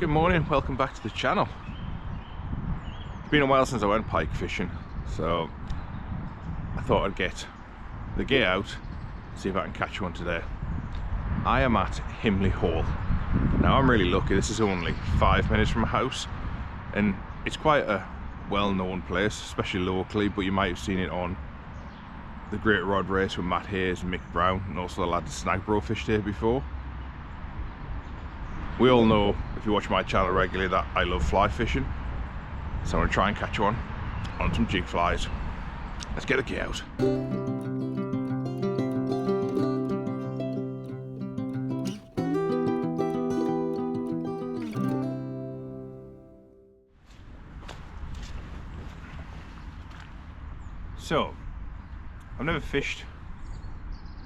Good morning, welcome back to the channel. It's been a while since I went pike fishing, so I thought I'd get the gear out, see if I can catch one today. I am at Himley Hall. Now I'm really lucky, this is only 5 minutes from my house, and it's quite a well-known place, especially locally, but you might have seen it on the Great Rod Race with Matt Hayes and Mick Brown, and also the lad that Snagbro fished here before. We all know, if you watch my channel regularly, that I love fly fishing, so I'm going to try and catch one on some jig flies. Let's get the gear out. So, I've never fished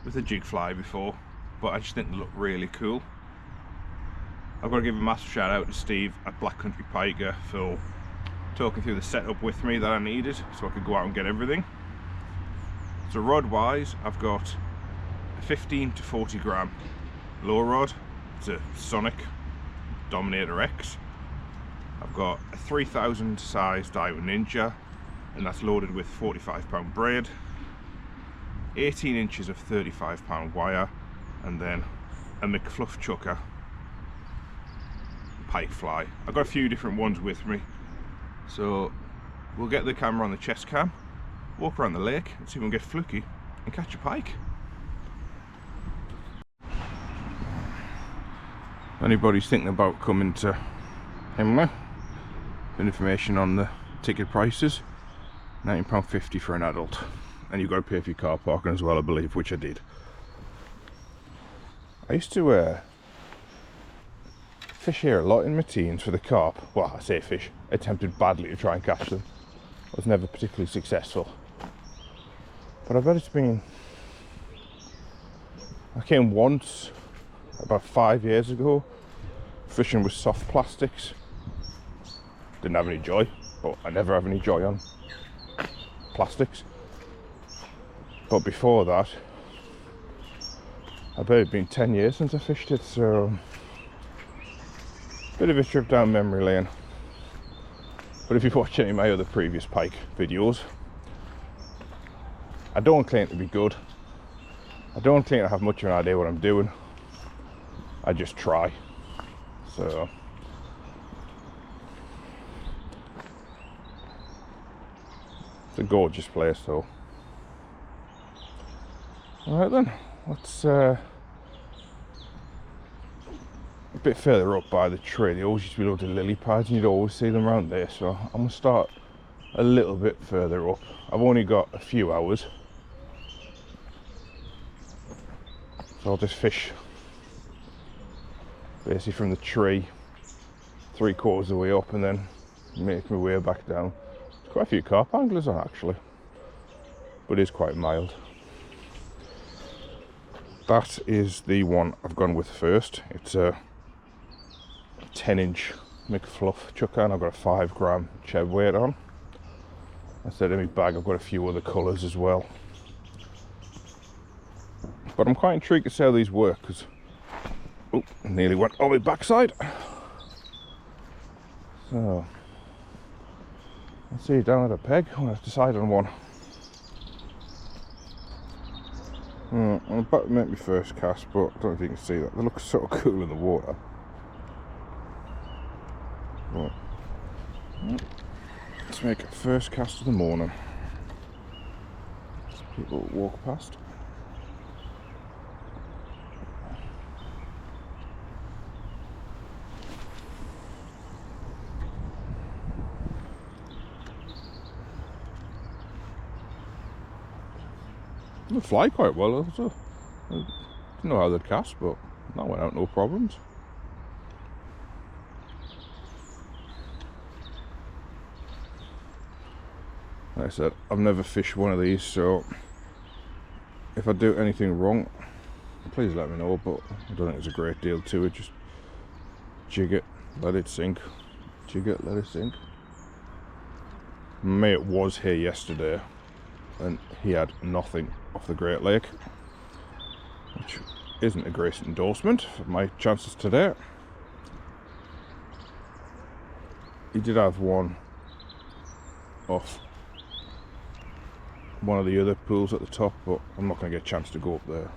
with a jig fly before, but I just think they look really cool. I've got to give a massive shout out to Steve at Black Country Piker for talking through the setup with me that I needed so I could go out and get everything. So rod wise, I've got a 15 to 40 gram low rod. It's a Sonik Dominator X. I've got a 3000 size Daiwa Ninja, and that's loaded with 45-pound braid, 18 inches of 35-pound wire, and then a McFluffchucker Pike Fly. I've got a few different ones with me, so we'll get the camera on the chest cam, walk around the lake and see if we can get fluky and catch a pike. If anybody's thinking about coming to Himley, for information on the ticket prices, £19.50 for an adult, and you've got to pay for your car parking as well, I believe, which I did. I used to fish here a lot in my teens for the carp. Well, I say fish, attempted badly to try and catch them. I was never particularly successful. But I bet it's been... I came once, about 5 years ago, fishing with soft plastics. Didn't have any joy, but I never have any joy on plastics. But before that, I bet it'd been 10 years since I fished it, so... bit of a trip down memory lane. But if you've watched any of my other previous pike videos, I don't claim to be good. I don't claim to have much of an idea what I'm doing. I just try. So it's a gorgeous place though. Alright then, let's a bit further up by the tree, there always used to be loads of lily pads and you'd always see them around there, so I'm going to start a little bit further up. I've only got a few hours, so I'll just fish basically from the tree 3/4 of the way up and then make my way back down. There's quite a few carp anglers on actually, but it is quite mild. That is the one I've gone with first. It's a 10-inch McFluffchucker, and I've got a 5 gram cheb weight on. I said in my bag I've got a few other colours as well, but I'm quite intrigued to see how these work because oh, nearly went on my backside. So let's see, down at a peg. I'm going to decide on one. I'm about to make my first cast, but I don't know if you can see that. They look sort of cool in the water. Right. Let's make a first cast of the morning. People walk past. They fly quite well also. I didn't know how they'd cast, but that went out no problems. Like I said, I've never fished one of these, so if I do anything wrong, please let me know, but I don't think there's a great deal to it. Just jig it, let it sink. Jig it, let it sink. My mate was here yesterday and he had nothing off the Great Lake, which isn't a great endorsement for my chances today. he did have one off one of the other pools at the top, but I'm not going to get a chance to go up there.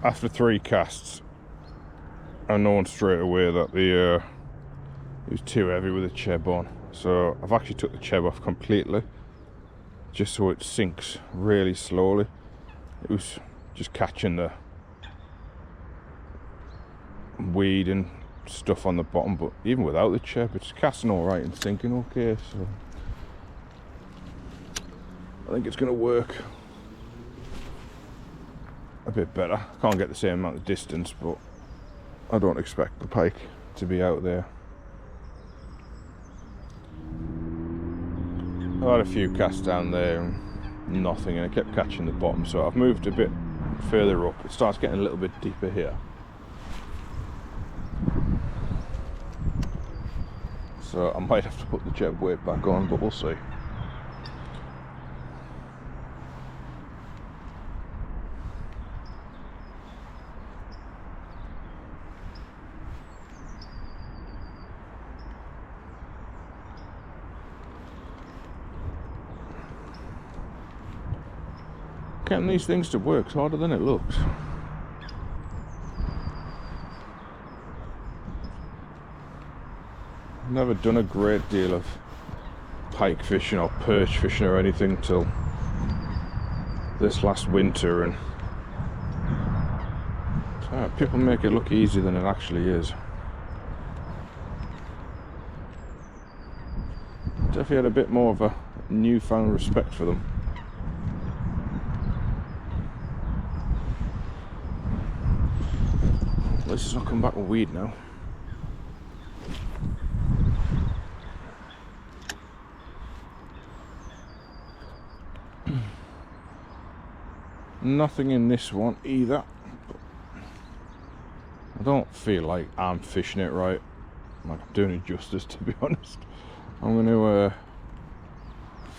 After 3 casts, I known straight away that it was too heavy with the cheb on, so I've actually took the cheb off completely, just so it sinks really slowly. It was just catching the weed and stuff on the bottom, but even without the cheb, it's casting alright and sinking okay, so I think it's going to work a bit better. I can't get the same amount of distance, but I don't expect the pike to be out there. I had a few casts down there and nothing, and I kept catching the bottom, so I've moved a bit further up. It starts getting a little bit deeper here, so I might have to put the jeb weight back on, but we'll see. Getting these things to work is harder than it looks. I've never done a great deal of pike fishing or perch fishing or anything till this last winter, and people make it look easier than it actually is. Definitely had a bit more of a newfound respect for them. At least it's not come back with weed now. Nothing in this one either. I don't feel like I'm fishing it right. Like I'm doing it justice, to be honest. I'm going to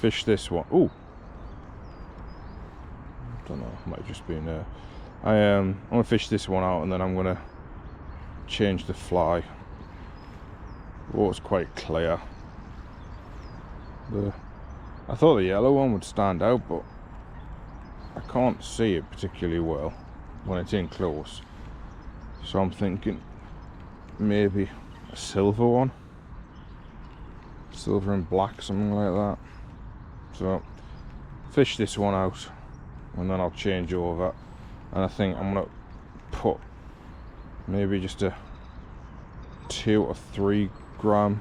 fish this one. Ooh. I don't know, might have just been I'm going to fish this one out, and then I'm going to change the fly. The water's quite clear. I thought the yellow one would stand out, but I can't see it particularly well when it's in close. So I'm thinking maybe a silver one. Silver and black, something like that. So fish this one out, and then I'll change over. And I think I'm going to put maybe just a 2 or 3 gram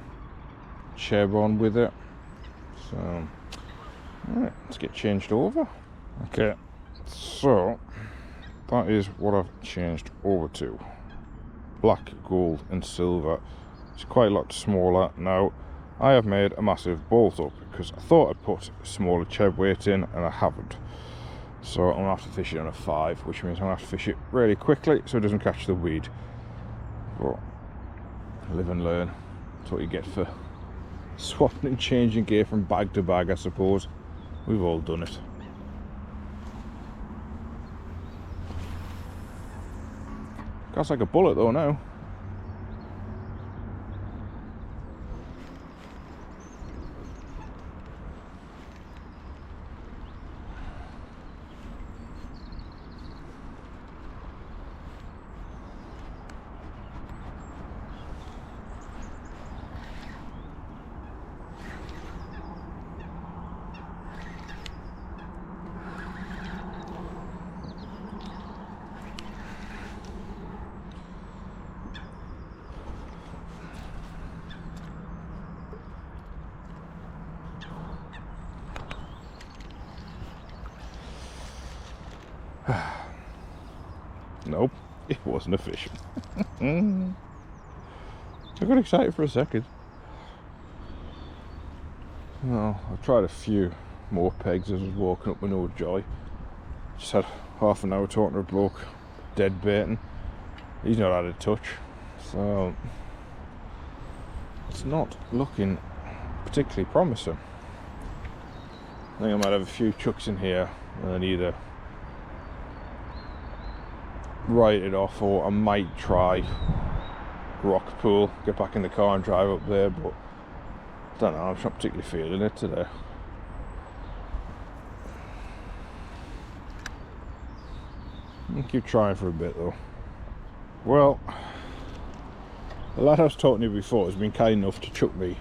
cheb on with it. So, alright, let's get changed over. Okay, so that is what I've changed over to. Black, gold and silver. It's quite a lot smaller. Now, I have made a massive bolt up because I thought I'd put smaller cheb weight in, and I haven't. So I'm going to have to fish it on a 5, which means I'm going to have to fish it really quickly so it doesn't catch the weed. But live and learn. That's what you get for swapping and changing gear from bag to bag, I suppose. We've all done it. That's like a bullet though now. Nope, it wasn't a fish. I got excited for a second. Well, I've tried a few more pegs as I was walking up with no joy. Just had half an hour talking to a bloke dead baiting. He's not had a touch, so it's not looking particularly promising. I think I might have a few chucks in here and then either write it off, or I might try Rockpool, get back in the car and drive up there, but I don't know, I'm not particularly feeling it today. I'll keep trying for a bit though. Well, the lad I was talking to you before has been kind enough to chuck me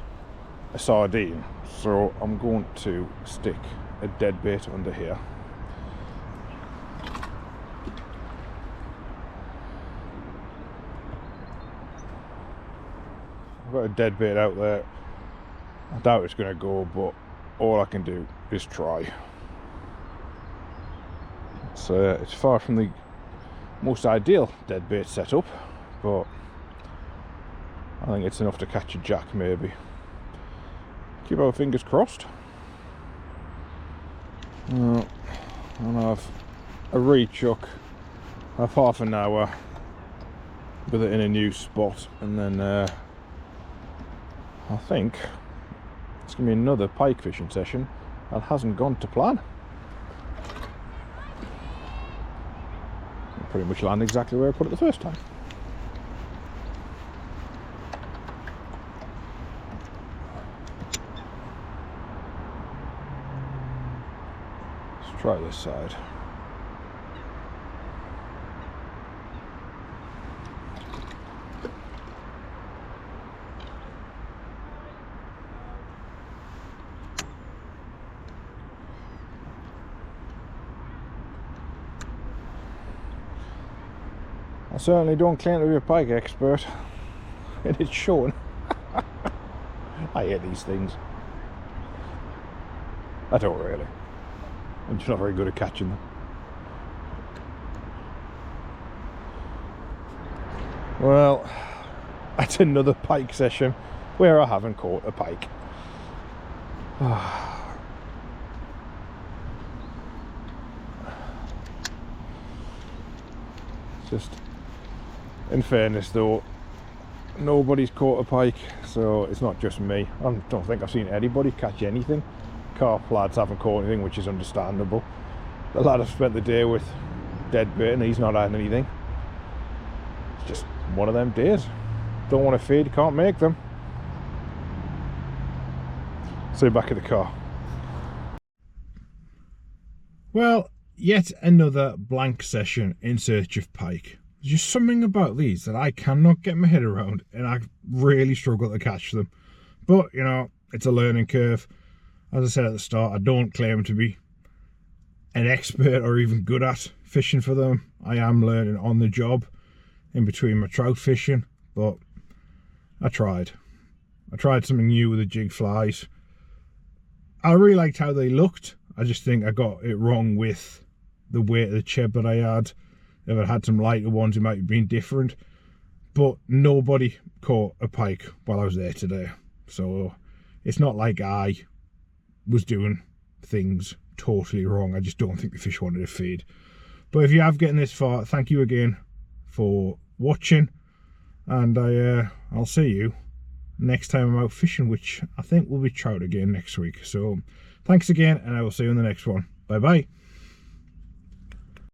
a sardine, so I'm going to stick a deadbait under here. I've got a deadbait out there. I doubt it's going to go, but all I can do is try. So it's far from the most ideal deadbait setup, but I think it's enough to catch a jack maybe. Keep our fingers crossed. And have a rechuck of half an hour with it in a new spot, and then I think it's going to be another pike fishing session that hasn't gone to plan. I'll pretty much land exactly where I put it the first time. Let's try this side. I certainly don't claim to be a pike expert, and it's shown. I hate these things. I don't really. I'm just not very good at catching them. Well, that's another pike session where I haven't caught a pike. Just, in fairness though, nobody's caught a pike, so it's not just me. I don't think I've seen anybody catch anything. Carp lads haven't caught anything, which is understandable. The lad I've spent the day with deadbait and he's not had anything. It's just one of them days. Don't want to feed, can't make them. See you back at the car. Well, yet another blank session in search of pike. There's just something about these that I cannot get my head around, and I really struggle to catch them. But, you know, it's a learning curve. As I said at the start, I don't claim to be an expert or even good at fishing for them. I am learning on the job in between my trout fishing, but I tried. I tried something new with the jig flies. I really liked how they looked. I just think I got it wrong with the weight of the chib that I had. If I had some lighter ones, it might have been different. But nobody caught a pike while I was there today. So it's not like I was doing things totally wrong. I just don't think the fish wanted to feed. But if you have gotten this far, thank you again for watching. And I'll see you next time I'm out fishing, which I think will be trout again next week. So thanks again, and I will see you in the next one. Bye bye.